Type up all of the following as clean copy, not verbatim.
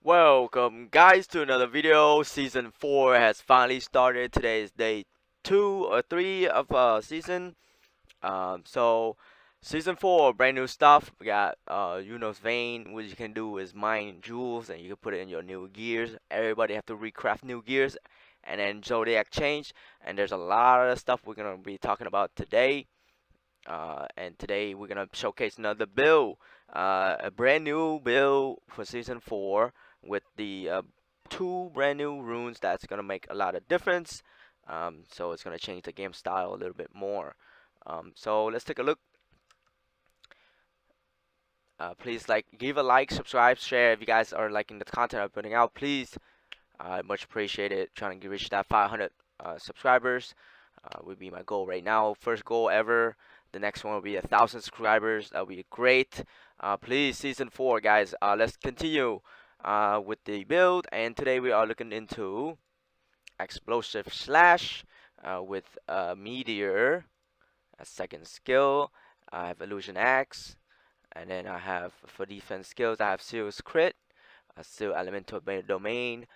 Welcome guys to another video. Season 4 has finally started. Today is day 2 or 3 of season. So season 4, brand new stuff. We got Uno's vein. What you can do is mine jewels and you can put it in your new gears. Everybody have to recraft new gears, and then Zodiac change. And there's a lot of stuff we're gonna be talking about today. And today we're gonna showcase another build, a brand new build for season 4 with the two brand new runes that's gonna make a lot of difference. So it's gonna change the game style a little bit more. So let's take a look. Please give a like, subscribe, share if you guys are liking the content I'm putting out. Please, much appreciated. Trying to reach that 500 subscribers would be my goal right now. First goal ever. The next one will be 1,000 subscribers. That would be great. Please, season 4, guys. Let's continue with the build. And today we are looking into explosive slash with meteor, a second skill. I have illusion axe, and then I have for defense skills. I have serious crit, still elemental domain,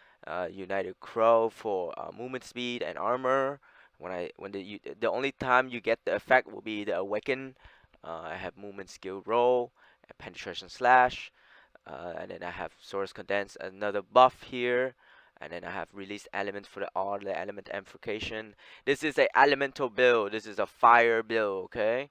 united crow for movement speed and armor. The only time you get the effect will be the awaken. I have movement skill roll and penetration slash, and then I have source condense, another buff here, and then I have release elements for all the element amplification. This is a elemental build. This is a fire build. Okay.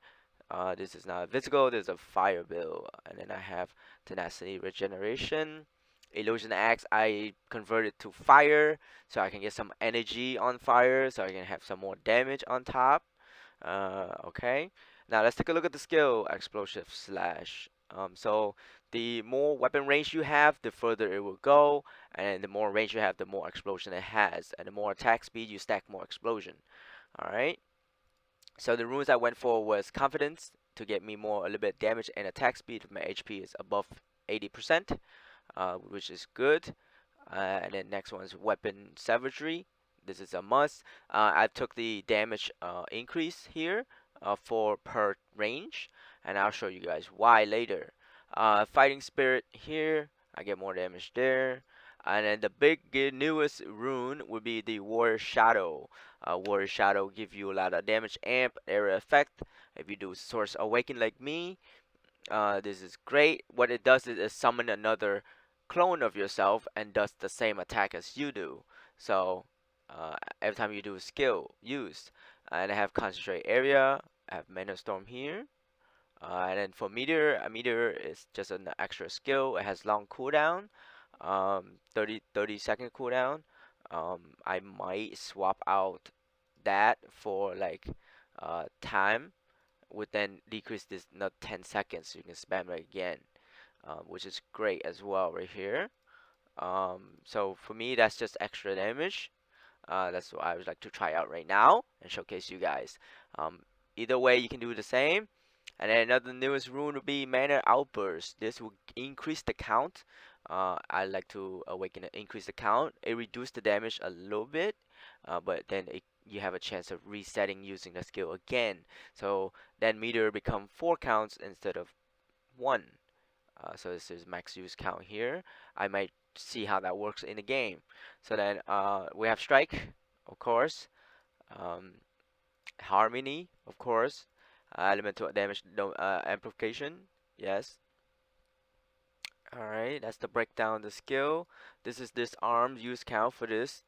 This is not a physical, this is a fire build. And then I have tenacity regeneration. Illusion axe I converted to fire so I can get some energy on fire, so I can have some more damage on top. Okay. Now let's take a look at the skill explosive slash. So the more weapon range you have, the further it will go, and the more range you have, the more explosion it has, and the more attack speed you stack more explosion. All right. So the runes I went for was confidence to get me more a little bit damage and attack speed. My HP is above 80%, which is good. And then next one is weapon savagery. This is a must. I took the damage increase here for per range, and I'll show you guys why later. Fighting spirit here, I get more damage there. And then the newest rune would be the Warrior Shadow. Warrior Shadow give you a lot of damage amp, area effect. If you do Source Awaken like me, this is great. What it does is summon another clone of yourself and does the same attack as you do. So every time you do a skill used, and I have concentrate area, I have mana storm here. And then for meteor, a meteor is just an extra skill. It has long cooldown, 30-second cooldown. I might swap out that for like time would then decrease this not 10 seconds, so you can spam it again, which is great as well right here. So for me, that's just extra damage. That's what I would like to try out right now and showcase you guys. Either way, you can do the same. And then another newest rune would be mana outburst. This will increase the count. I like to awaken and increase the count. It reduces the damage a little bit, but then you have a chance of resetting using the skill again. So then meter become 4 counts instead of 1. So this is max use count here. I might see how that works in the game. So then we have strike, of course. Um, Harmony, of course. Elemental damage amplification, yes. Alright, that's the breakdown of the skill. This is this arm use count for this.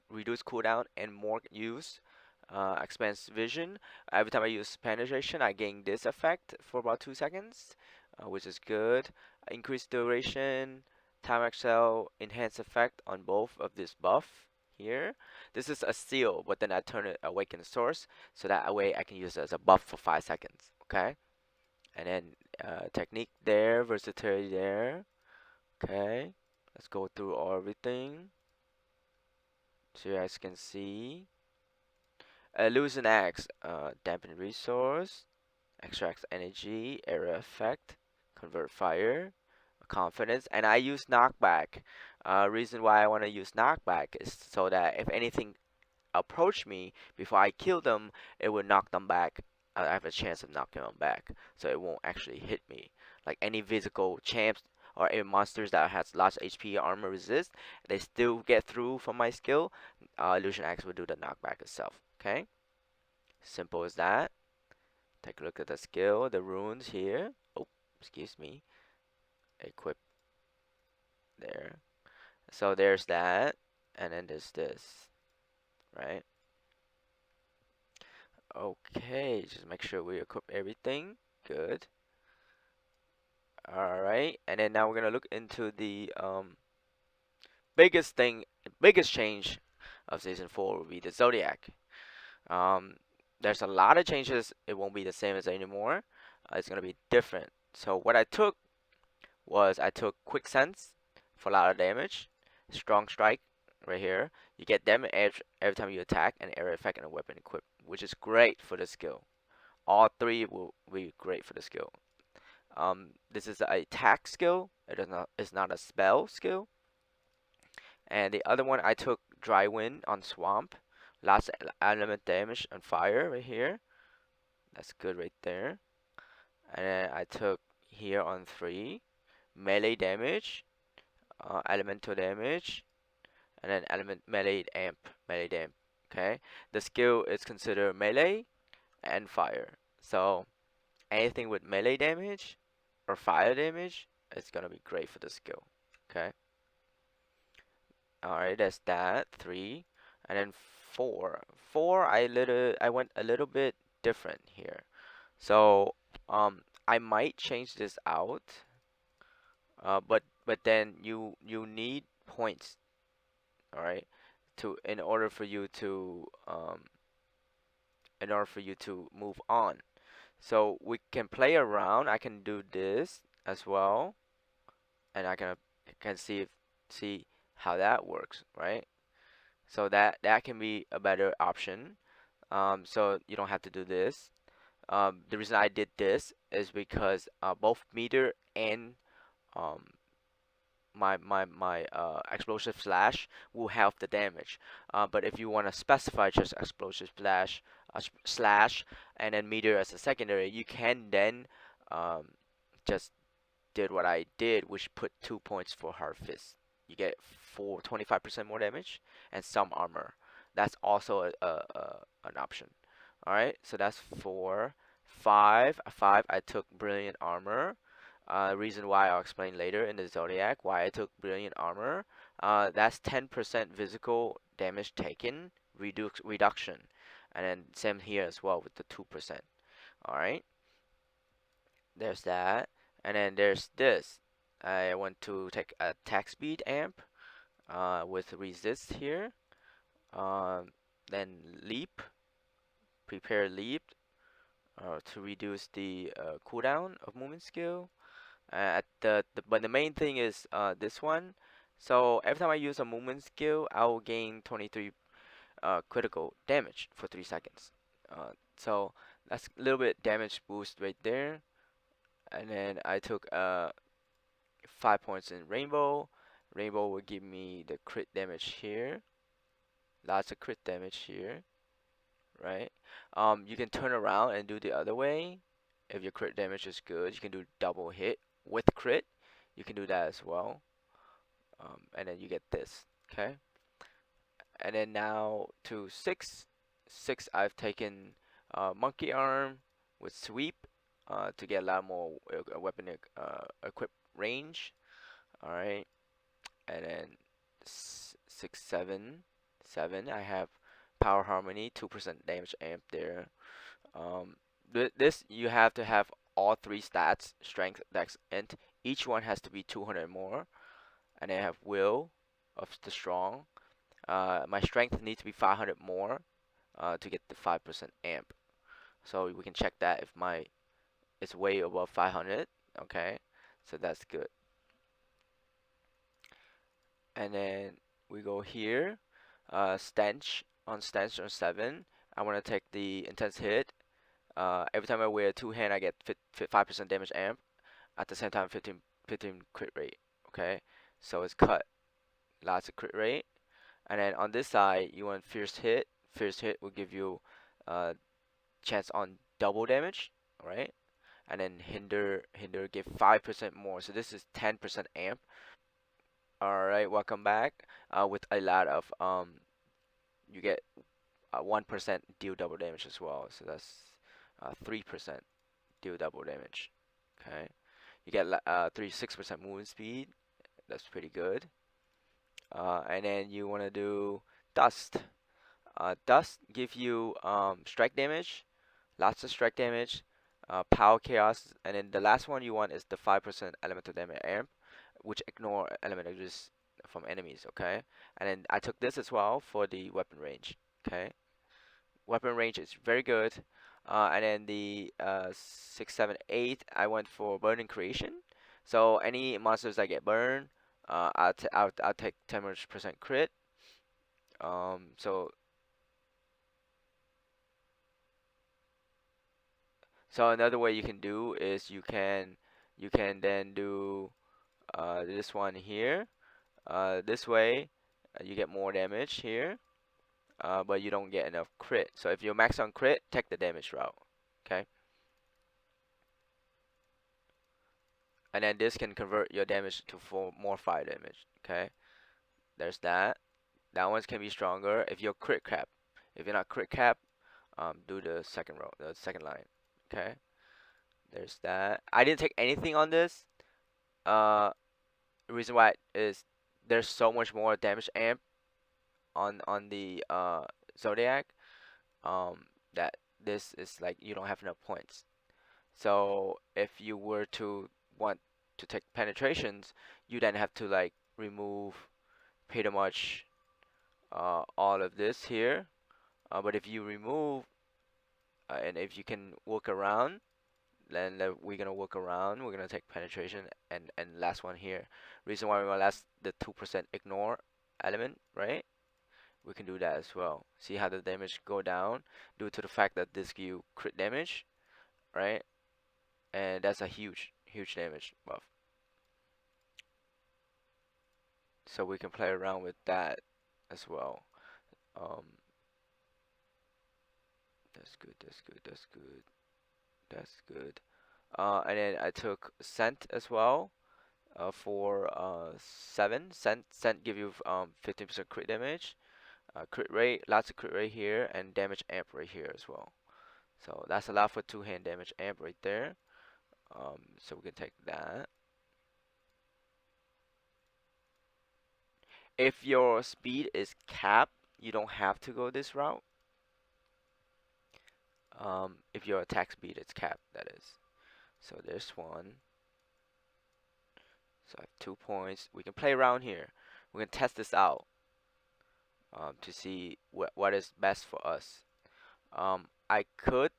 Reduce cooldown and more use. Expands vision. Every time I use penetration, I gain this effect for about 2 seconds, which is good. Increase duration, time excel, enhance effect on both of this buff here. This is a seal, but then I turn it awaken source, so that way I can use it as a buff for 5 seconds. Okay, and then technique there, versatility there. Okay, let's go through everything so you guys can see. Illusion Axe, dampen resource, extracts energy, area effect, convert fire, confidence, and I use knockback. Reason why I want to use knockback is so that if anything approach me before I kill them, it will knock them back. I have a chance of knocking them back, so it won't actually hit me. Like any physical champs or a monsters that has lots of HP armor resist, they still get through from my skill, Illusion Axe will do the knockback itself. Okay, simple as that. Take a look at the skill, the runes here. Oh, excuse me. Equip there. So there's that, and then there's this, right? Okay, just make sure we equip everything. Good. All right, and then now we're gonna look into the biggest thing, biggest change of season 4 will be the Zodiac. Um, there's a lot of changes. It won't be the same as anymore. It's gonna be different. So what I took was I took Quick Sense for a lot of damage, Strong Strike right here. You get damage every time you attack, and area effect and a weapon equip, which is great for the skill. All three will be great for the skill. This is an attack skill. It's not a spell skill. And the other one I took Dry Wind on Swamp. Lots of element damage on fire right here. That's good right there. And then I took here on 3 melee damage, elemental damage, and then melee damp. Okay, the skill is considered melee and fire. So anything with melee damage or fire damage is gonna be great for the skill. Okay. Alright, that's that. 3. And then 4. 4 I went a little bit different here. So I might change this out. But then you need points, alright, to in order for you to move on. So we can play around. I can do this as well, and I can see how that works, right? So that can be a better option. So you don't have to do this. The reason I did this is because both meter and um, my explosive slash will help the damage. But if you want to specify just explosive slash and then meter as a secondary, you can then just did what I did, which put 2 points for Hard Fist. You get 25% more damage and some armor. That's also an option. All right, so that's 4. 5. 5. I took Brilliant Armor. Reason why I'll explain later in the Zodiac why I took Brilliant Armor. That's 10% physical damage taken reduction, and then same here as well with the 2%. All right, there's that, and then there's this. I want to take attack speed amp with resist here. Then leap, prepare leap to reduce the cooldown of movement skill. But the main thing is this one. So every time I use a movement skill, I will gain 23 critical damage for 3 seconds. So that's a little bit damage boost right there. And then I took 5 points in Rainbow. Rainbow will give me the crit damage here. Lots of crit damage here, right? You can turn around and do the other way. If your crit damage is good, you can do double hit with crit. You can do that as well. And then you get this, okay? And then now to 6. 6, I've taken Monkey Arm with Sweep to get a lot more weapon equip range. Alright, and then 6, 7. 7, I have Power Harmony, 2% damage amp there. This you have to have all 3 stats, strength, dex, int. Each one has to be 200 more. And then I have will of the strong. My strength needs to be 500 more to get the 5% amp. So we can check that if it's way above 500. Okay, so that's good. And then we go here. Stench on 7. I want to take the intense hit. Every time I wear 2-hand, I get 5% damage amp. At the same time, 15 crit rate. Okay, so it's cut. Lots of crit rate. And then on this side, you want Fierce Hit. Fierce Hit will give you chance on double damage, right? and then hinder give 5% more. So this is 10% amp. All right, welcome back. With a lot of you get 1% deal double damage as well. So that's 3% deal double damage. Okay, you get 36% movement speed. That's pretty good. And then you want to do dust. Dust give you strike damage, lots of strike damage, power chaos, and then the last one you want is the 5% elemental damage amp, which ignore elemental just from enemies. Okay, and then I took this as well for the weapon range. Okay, weapon range is very good. And then the 6, 7, 8, I went for burning creation. So any monsters that get burned, I'll take 10% crit. So another way you can do is you can then do this one here. This way you get more damage here, but you don't get enough crit. So if you're max on crit, take the damage route. Okay, and then this can convert your damage to more fire damage. Okay, there's that. That one's can be stronger if you're crit cap. If you're not crit cap, do the second row, the second line. Okay, there's that. I didn't take anything on this. The reason why is there's so much more damage amp on the Zodiac, that this is like you don't have enough points. So if you were to want to take penetrations, you then have to like remove pretty much all of this here. But if you remove and if you can work around, then we're gonna work around. We're gonna take penetration and last one here. Reason why we want last the 2% ignore element, right? We can do that as well. See how the damage go down due to the fact that this give you crit damage, right? And that's a huge damage buff. So we can play around with that as well. Um, that's good. That's good. That's good. That's good. And then I took scent as well. For 7 scent give you 15% crit damage, crit rate, lots of crit rate here, and damage amp right here as well. So that's a lot for two-hand damage amp right there. So we can take that. If your speed is capped, you don't have to go this route. If your attack speed is capped, that is. So there's one. So I have 2 points. We can play around here. We can test this out to see what is best for us. I could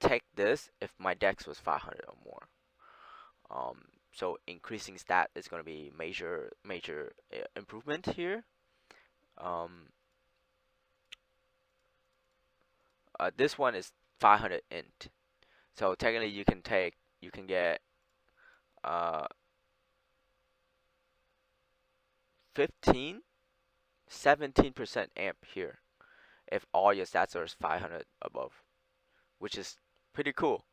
take this if my dex was 500 or more. So increasing stat is going to be major improvement here. Um, this one is 500 int. So technically you can get 15, 17% amp here if all your stats are 500 above, which is pretty cool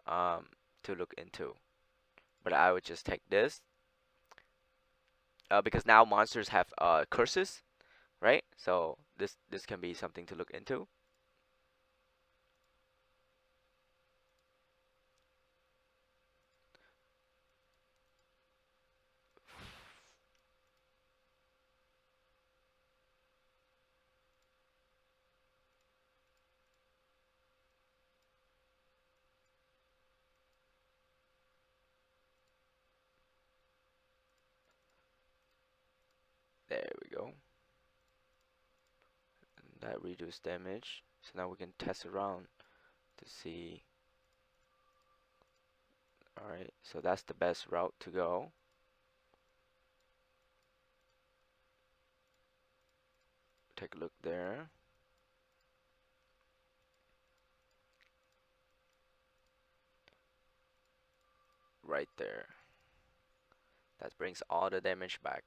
to look into. But I would just take this because now monsters have curses, right? So this can be something to look into. There we go. And that reduced damage. So now we can test around to see. Alright, so that's the best route to go. Take a look there. Right there. That brings all the damage back.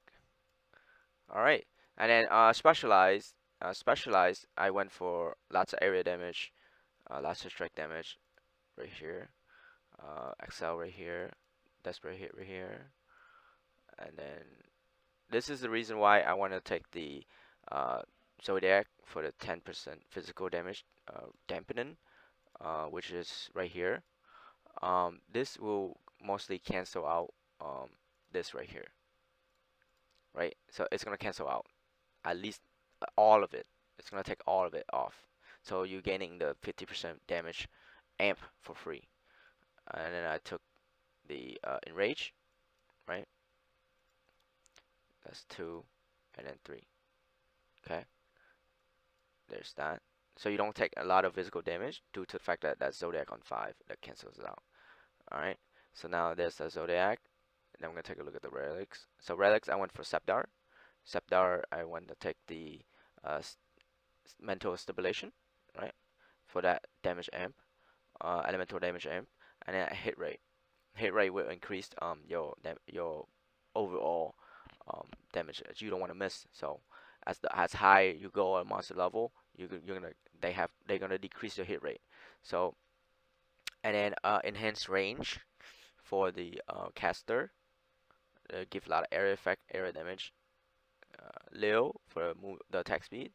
Alright, and then specialize. Specialized, I went for lots of area damage, lots of strike damage right here, Excel right here, Desperate Hit right here, and then this is the reason why I want to take the uh, Zodiac for the 10% physical damage dampening, which is right here. This will mostly cancel out this right here, right? So it's gonna cancel out at least all of it. It's gonna take all of it off. So you're gaining the 50% damage amp for free. And then I took the enrage, right? That's 2, and then 3. Okay, there's that. So you don't take a lot of physical damage due to the fact that that's Zodiac on 5 that cancels it out. All right. So now there's the Zodiac. And then we're gonna take a look at the relics. So relics, I went for Sepdar. Sepdar, I want to take the uh, mental stabilization, right? For that damage amp, elemental damage amp, and then a hit rate. Hit rate will increase your overall damage that you don't want to miss. So as high you go at monster level, you're gonna they're gonna decrease your hit rate. So and then enhanced range for the caster, give a lot of area effect, area damage. Leo for the attack speed,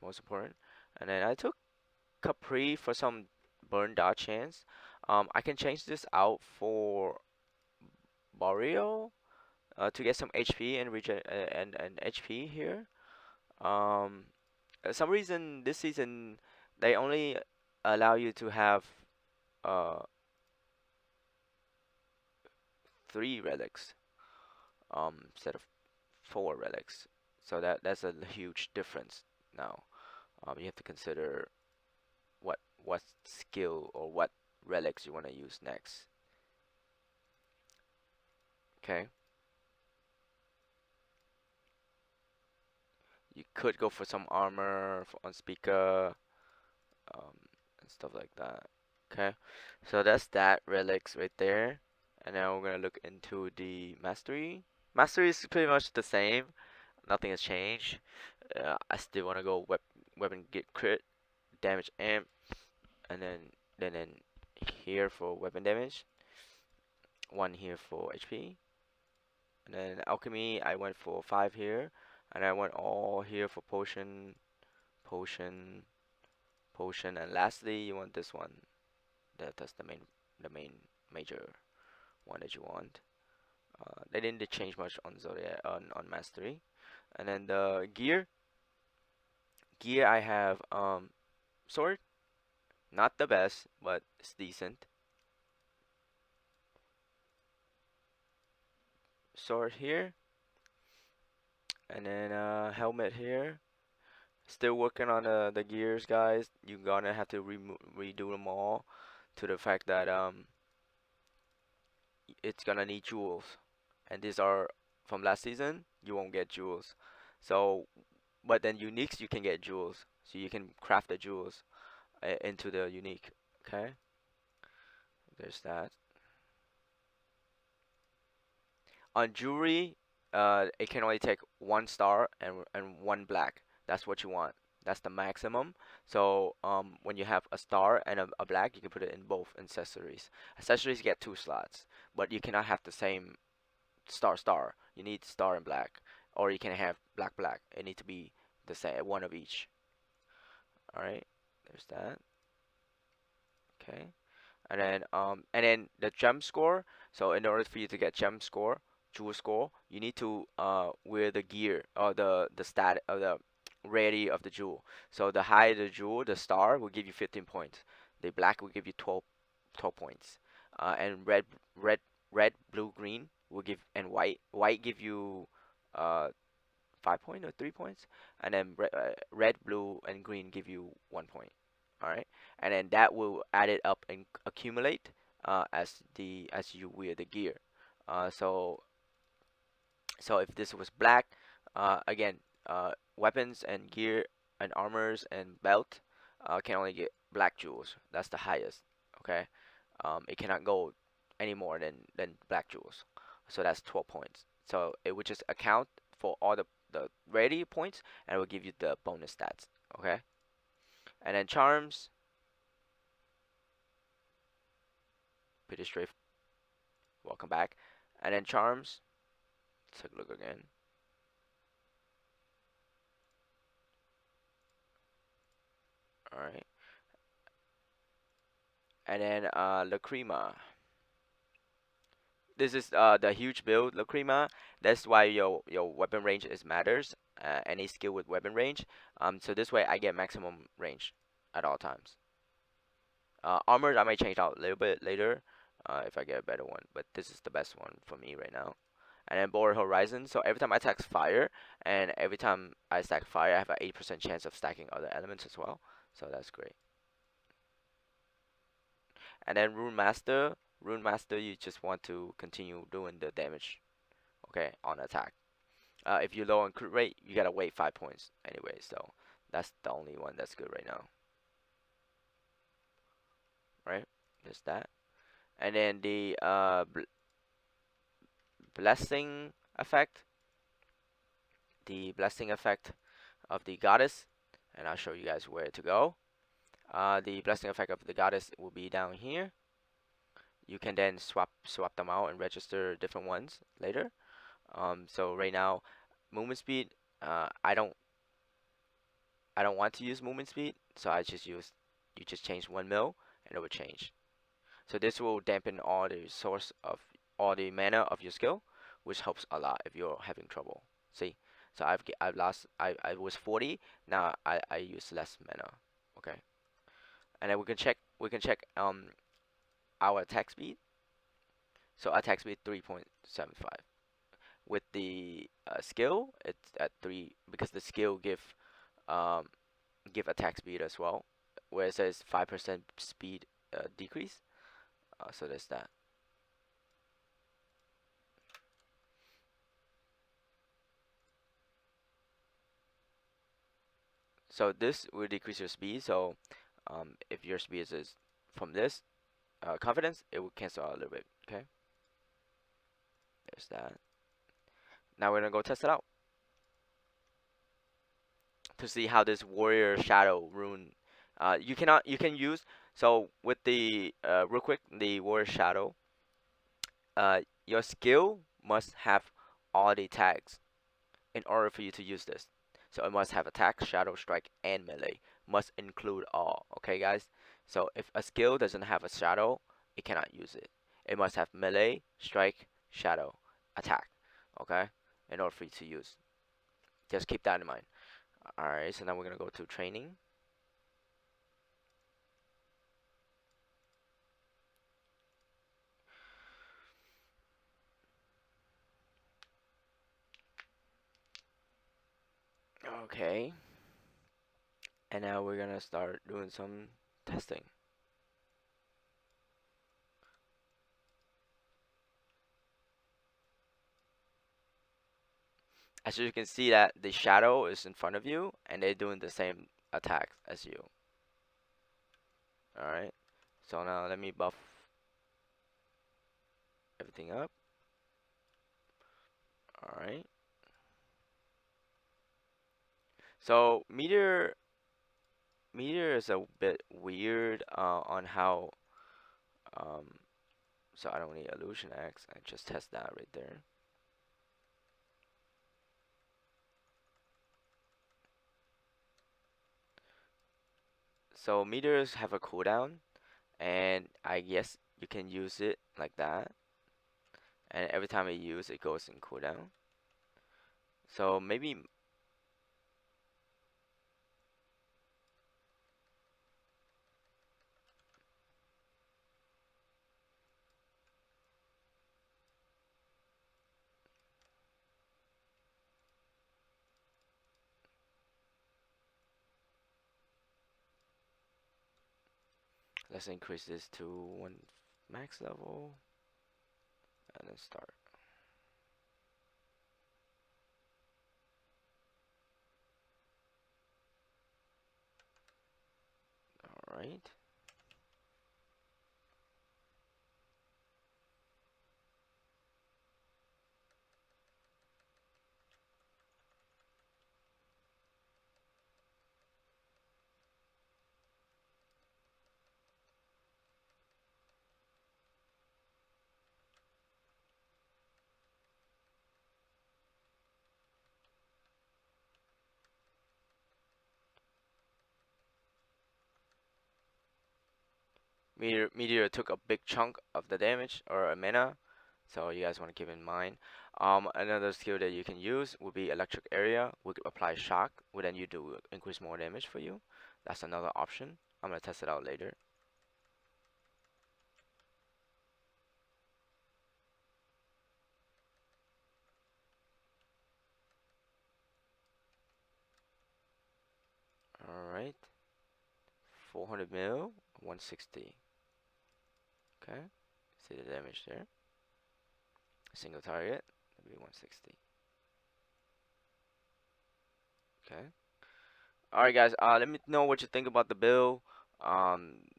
most important. And then I took Capri for some burn dodge chance. I can change this out for Barrio to get some HP and regen and HP here. Um, some reason this season they only allow you to have uh 3 relics instead of 4 relics. So that's a huge difference now. You have to consider what skill or what relics you want to use next. Okay, you could go for some armor on speaker, and stuff like that. Okay, so that's that relics right there. And now we're gonna look into the mastery. Mastery is pretty much the same. Nothing has changed. I still wanna go weapon get crit, damage amp, and then here for weapon damage. One here for HP. And then alchemy, I went for 5 here, and I went all here for potion, potion, potion, and lastly, you want this one. That's the main major one that you want. They didn't change much on Zodiac on mastery, and then the gear I have sword, not the best, but it's decent. Sword here, and then helmet here. Still working on the gears, guys. You're gonna have to redo them all to the fact that it's gonna need jewels, and these are from last season. You won't get jewels, so but then uniques you can get jewels, so you can craft the jewels into the unique. Okay, there's that. On jewelry, it can only take 1 star and 1 black. That's what you want. That's the maximum. So when you have a star and a black, you can put it in both accessories. Accessories get 2 slots, but you cannot have the same star. You need star and black, or you can have black black. It needs to be the same, one of each. All right, there's that. Okay. And then the gem score. So in order for you to get gem score, jewel score, you need to wear the gear or the stat of the rarity of the jewel. So the higher the jewel, the star will give you 15 points. The black will give you 12 points. And red, blue, green will give, and white give you 5 point or 3 points, and then red, blue, and green give you 1 point. All right, and then that will add it up and accumulate as you wear the gear. So if this was black, again, weapons and gear and armors and belt can only get black jewels. That's the highest. Okay, it cannot go any more than black jewels. So that's 12 points. So it would just account for all the ready points, and it will give you the bonus stats. Okay, and then charms, pretty straight. Welcome back, and then charms. Let's take a look again. All right, and then Lacrima. This is the huge build Lacrima. That's why your weapon range is matters. Any skill with weapon range. So this way I get maximum range at all times. Armors I might change out a little bit later if I get a better one, but this is the best one for me right now. And then Board Horizon. So every time I attack fire, and every time I stack fire, I have an 8% chance of stacking other elements as well. So that's great. And then Rune Master. Rune Master, you just want to continue doing the damage, okay, on attack. If you're low on crit rate, you gotta wait 5 points anyway. So that's the only one that's good right now, right? Just that. And then the blessing effect, the blessing effect of the goddess, and I'll show you guys where to go. The blessing effect of the goddess will be down here. You can then swap them out and register different ones later. So right now, movement speed, I don't want to use movement speed, so you just change 1 mil and it will change. So this will dampen all the source of all the mana of your skill, which helps a lot if you're having trouble. See, so I've lost I was 40, now I use less mana. Okay, and then we can check our attack speed. So attack speed 3.75. With the skill, it's at 3 because the skill um give attack speed as well, where it says 5% speed decrease. So there's that. So this will decrease your speed. So if your speed is from this confidence, it will cancel out a little bit. Okay, there's that. Now we're gonna go test it out to see how this warrior shadow rune. You can use, so with the real quick, the warrior shadow. Your skill must have all the tags in order for you to use this. So it must have attack, shadow, strike, and melee. Must include all. Okay, guys. So if a skill doesn't have a shadow, it cannot use it. It must have melee, strike, shadow, attack. Okay, in order for you to use. Just keep that in mind. All right. So now we're gonna go to training. Okay. And now we're gonna start doing some testing. As you can see that the shadow is in front of you and they're doing the same attack as you. Alright, so now let me buff everything up. Alright, so meteor is a bit weird on how so I don't need illusion X, I just test that right there. So meteors have a cooldown, and I guess you can use it like that, and every time you use it goes in cooldown. So maybe let's increase this to 1 max level and then start. Alright. Meteor took a big chunk of the damage or a mana, so you guys want to keep in mind. Another skill that you can use would be electric area. We could apply shock, would then you do increase more damage for you. That's another option. I'm gonna test it out later. All right, 400 mil, 160. Okay, see the damage there. Single target, that'd be 160. Okay. All right, guys. Let me know what you think about the build.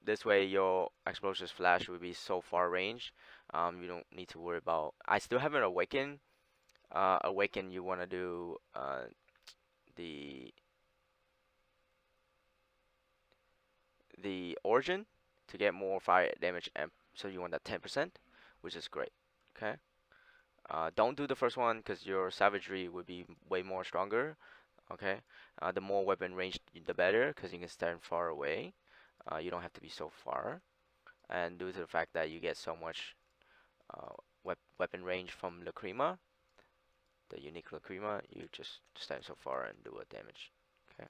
This way your explosives flash will be so far range. You don't need to worry about. I still haven't awakened. Awaken, you want to do the origin to get more fire damage, and so you want that 10%, which is great. Okay. Don't do the first one because your savagery would be way more stronger. Okay. The more weapon range, the better, because you can stand far away. You don't have to be so far, and due to the fact that you get so much weapon range from Lacrima, the unique Lacrima, you just stand so far and do a damage. Okay.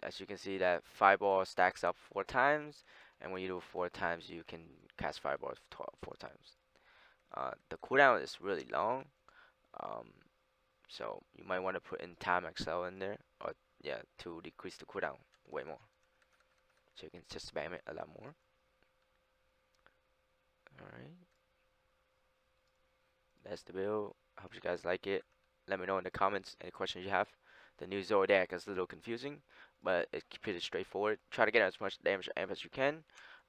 As you can see, that fireball stacks up 4 times, and when you do it 4 times, you can cast fireballs 4 times. The cooldown is really long, um, so you might want to put in time excel in there, or yeah, to decrease the cooldown way more. So you can just spam it a lot more. Alright, that's the build. I hope you guys like it. Let me know in the comments any questions you have. The new Zodiac is a little confusing, but it's pretty straightforward. Try to get as much damage amp as you can,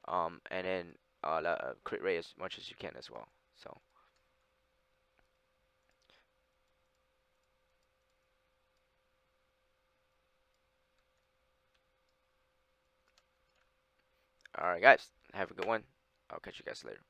and then crit rate as much as you can as well. So, alright guys, have a good one. I'll catch you guys later.